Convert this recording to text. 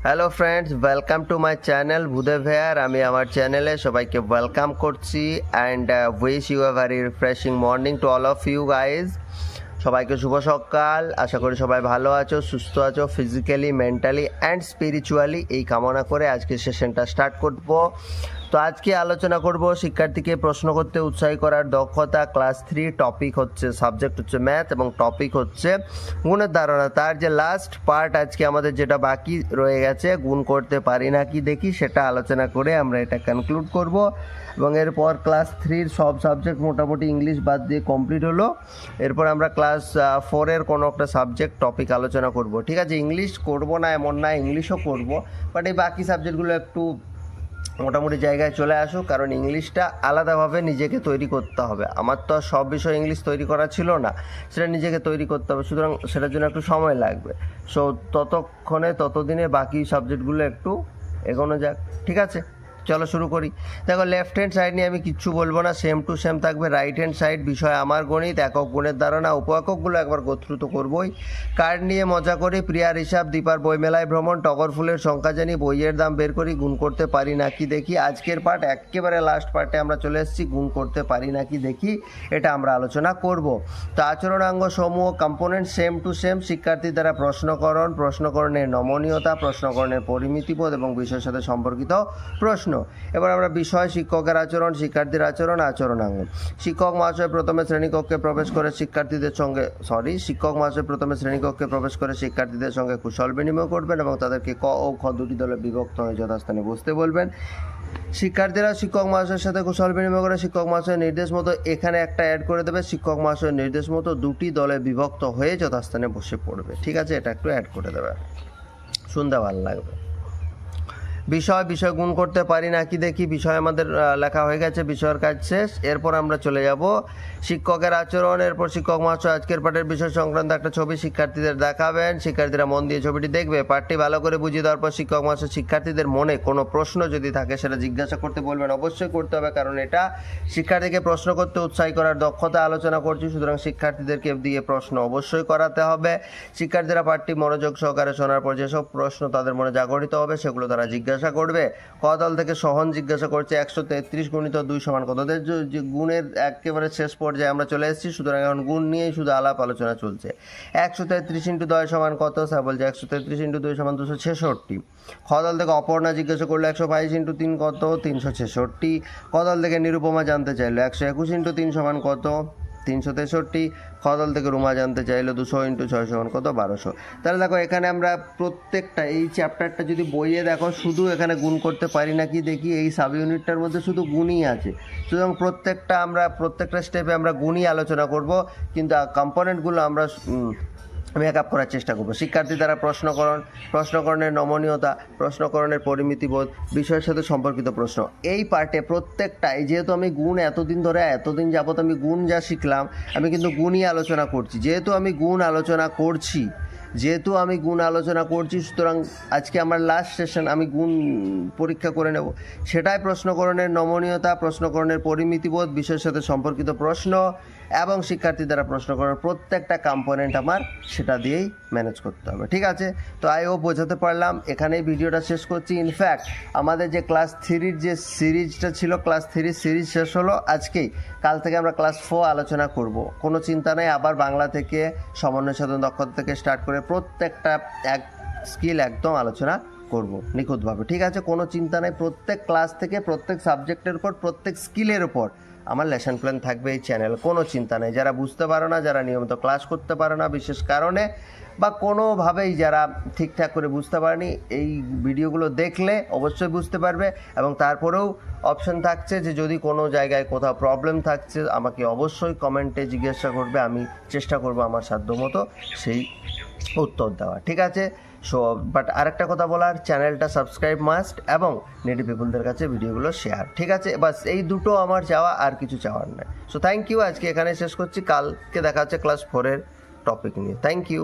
Hello friends, welcome to my channel Bhudev here. আমি আমার চ্যানেলে সবাইকে ওয়েলকাম করছি and wish you a very refreshing morning to all of you guys. সবাইকে শুভ সকাল। আশা করি সবাই ভালো আছো, সুস্থ আছো, ফিজিক্যালি, মেন্টালি অ্যান্ড স্পিরিচুয়ালি। এই কামনা করে আজকে সেশনটা স্টার্ট করব। তো আজকে আলোচনা করব শিক্ষার্থীকে প্রশ্ন করতে উৎসাহী করার দক্ষতা, ক্লাস 3। টপিক হচ্ছে, সাবজেক্ট হচ্ছে ম্যাথ এবং টপিক হচ্ছে গুণের ধারণা। তার যে লাস্ট পার্ট আজকে আমাদের যেটা বাকি রয়ে গেছে, গুণ করতে পারি না কি দেখি, সেটা আলোচনা করে আমরা এটা কনক্লুড করব। এবং এরপর ক্লাস 3-র সব সাবজেক্ট মোটামুটি ইংলিশ বাদ দিয়ে কমপ্লিট হলো। এরপর আমরা ক্লাস 4-এর কোনো একটা সাবজেক্ট টপিক আলোচনা করব। ঠিক আছে, ইংলিশ করব না এমন না, ইংলিশও করব, বাট এই বাকি সাবজেক্টগুলো একটু মোটামুটি জায়গায় চলে আসুক, কারণ ইংলিশটা আলাদাভাবে নিজেকে তৈরি করতে হবে। আমার তো আর সব বিষয় ইংলিশ তৈরি করা ছিল না, সেটা নিজেকে তৈরি করতে হবে, সুতরাং সেটার জন্য একটু সময় লাগবে। সো ততদিনে বাকি সাবজেক্টগুলো একটু এগোনো যাক। ঠিক আছে, চলো শুরু করি। দেখো, লেফট হ্যান্ড সাইড নিয়ে আমি কিচ্ছু বলবো না, সেম টু সেম থাকবে। রাইট হ্যান্ড সাইড বিষয় আমার গণিত, একক গুণের ধারণা, উপ এককগুলো একবার গোত্রু তো করবোই। কার্ড নিয়ে মজা করি, প্রিয়ার হিসাব, দীপার বইমেলায় ভ্রমণ, টগর ফুলের সংখ্যা জানি, বইয়ের দাম বের করি, গুণ করতে পারি নাকি দেখি। আজকের পার্ট একেবারে লাস্ট পার্টে আমরা চলে এসেছি, গুণ করতে পারি নাকি দেখি, এটা আমরা আলোচনা করব। তো আচরণাঙ্গ সমূহ, কম্পোনেন্ট সেম টু সেম। শিক্ষার্থী দ্বারা প্রশ্নকরণের নমনীয়তা, প্রশ্নকরণের পরিমিতিবোধ এবং বিষয়ের সাথে সম্পর্কিত প্রশ্ন। এবার আমরা বিষয়, শিক্ষকের আচরণ, শিক্ষার্থীর আচরণ, আচরণাঙ্গ। শিক্ষক মহাশয় প্রথমে শ্রেণীকক্ষে প্রবেশ করে শিক্ষার্থীদের সঙ্গে কুশল বিনিময় করবেন এবং তাদেরকে ক ও খ দুটি দলে বিভক্ত হয়ে যথাস্থানে বসতে বলবেন। শিক্ষার্থীরা শিক্ষক মহাশয়ের সাথে কুশল বিনিময় করে শিক্ষক মহাশয়ের নির্দেশ মতো, এখানে একটা অ্যাড করে দেবে, শিক্ষক মহাশয়ের নির্দেশ মতো দুটি দলে বিভক্ত হয়ে যথাস্থানে বসে পড়বে। ঠিক আছে, এটা একটু অ্যাড করে দেবে, শুনতে ভালো লাগবে। বিষয় গুণ করতে পারি নাকি দেখি। বিষয় আমাদের লেখা হয়ে গেছে, বিষয়ের কাজ শেষ। এরপর আমরা চলে যাব শিক্ষকের আচরণ। এরপর শিক্ষক মহাশয় আজকের পাঠের বিষয় সংক্রান্ত একটা ছবি শিক্ষার্থীদের দেখাবেন, শিক্ষার্থীরা মন দিয়ে ছবিটি দেখবে। পাঠটি ভালো করে বুঝিয়ে দেওয়ার পর শিক্ষক মহাশয় শিক্ষার্থীদের মনে কোনো প্রশ্ন যদি থাকে সেটা জিজ্ঞাসা করতে বলবেন। অবশ্যই করতে হবে, কারণ এটা শিক্ষার্থীকে প্রশ্ন করতে উৎসাহী করার দক্ষতা আলোচনা করছি, সুতরাং শিক্ষার্থীদেরকে দিয়ে প্রশ্ন অবশ্যই করাতে হবে। শিক্ষার্থীরা পাঠটি মনোযোগ সহকারে শোনার পর যেসব প্রশ্ন তাদের মনে জাগরিত হবে সেগুলো তারা জিজ্ঞাসা করবে। ক দল থেকে সহন জিজ্ঞাসা করছে 133 গুণিত 2 সমান কত। গুণের একেবারে শেষ পর্যায়ে আমরা চলে এসেছি, সুতরাং এখন গুণ নিয়েই শুধু আলাপ আলোচনা চলছে। 133 ইন্টু 2 সমান কত, স্যার বলছে 133 ইন্টু 2 সমান 266। খ দল থেকে অপর্ণা জিজ্ঞাসা করলো 122 ইন্টু 3 কত, 366। ক দল থেকে নিরুপমা জানতে চাইলো 121 ইন্টু 3 সমান কত, 363। খ দল থেকে রুমা জানতে চাইলো 200 ইন্টু 6 সমান কত, 1200। তাহলে দেখো, এখানে আমরা প্রত্যেকটা এই চ্যাপ্টারটা যদি বইয়ে দেখো, শুধু এখানে গুণ করতে পারি নাকি দেখি, এই সাব ইউনিটটার মধ্যে শুধু গুণই আছে। সুতরাং প্রত্যেকটা স্টেপে আমরা গুণই আলোচনা করব, কিন্তু কম্পোনেন্টগুলো আমরা মেকআপ করার চেষ্টা করবো। শিক্ষার্থী দ্বারা প্রশ্নকরণের নমনীয়তা, প্রশ্নকরণের পরিমিতিবোধ, বিষয়ের সাথে সম্পর্কিত প্রশ্ন। এই পার্টে প্রত্যেকটাই, যেহেতু আমি গুণ এতদিন যাবত আমি গুণ যা শিখলাম, আমি কিন্তু গুণই আলোচনা করছি। যেহেতু আমি গুণ আলোচনা করছি, সুতরাং আজকে আমার লাস্ট সেশন, আমি গুণ পরীক্ষা করে নেব। সেটাই প্রশ্নকরণের নমনীয়তা, প্রশ্নকরণের পরিমিতিবোধ, বিষয়ের সাথে সম্পর্কিত প্রশ্ন এবং শিক্ষার্থী দ্বারা প্রশ্নকরণ, প্রত্যেকটা কম্পোনেন্ট আমার সেটা দিয়েই ম্যানেজ করতে হবে। ঠিক আছে, তো বোঝাতে পারলাম। এখানেই ভিডিওটা শেষ করছি। ইনফ্যাক্ট আমাদের যে ক্লাস 3-র যে সিরিজটা ছিল, ক্লাস 3 সিরিজ শেষ হলো আজকেই। কাল থেকে আমরা ক্লাস 4 আলোচনা করব। কোনো চিন্তা নেই, আবার বাংলা থেকে, সমন্বয় সাধন দক্ষতা থেকে স্টার্ট করে প্রত্যেকটা স্কিল একদম আলোচনা করব নিখুঁতভাবে। ঠিক আছে, কোনো চিন্তা নেই। প্রত্যেক ক্লাস থেকে প্রত্যেক সাবজেক্টের উপর, প্রত্যেক স্কিলের উপর আমার লেসন প্ল্যান থাকবে এই চ্যানেল, কোনো চিন্তা নেই। যারা বুঝতে পারো না, যারা নিয়মিত ক্লাস করতে পারো না বিশেষ কারণে, বা কোনোভাবেই যারা ঠিকঠাক করে বুঝতে পারেনি, এই ভিডিওগুলো দেখলে অবশ্যই বুঝতে পারবে। এবং তারপরেও অপশন থাকছে যে যদি কোনো জায়গায় কোথাও প্রবলেম থাকছে, আমাকে অবশ্যই কমেন্টে জিজ্ঞাসা করবে, আমি চেষ্টা করব আমার সাধ্যমতো সেই উত্তর দেওয়া। ঠিক আছে, বাট আরেকটা কথা বলার, চ্যানেলটা সাবস্ক্রাইব মাস্ট এবং নেটিভ পিপলদের কাছে ভিডিওগুলো শেয়ার। ঠিক আছে, বাস এই দুটো আমার চাওয়া, আর কিছু চাওয়ার নয়। সো থ্যাংক ইউ, আজকে এখানে শেষ করছি। কালকে দেখা হচ্ছে ক্লাস 4-এর টপিক নিয়ে। Thank you.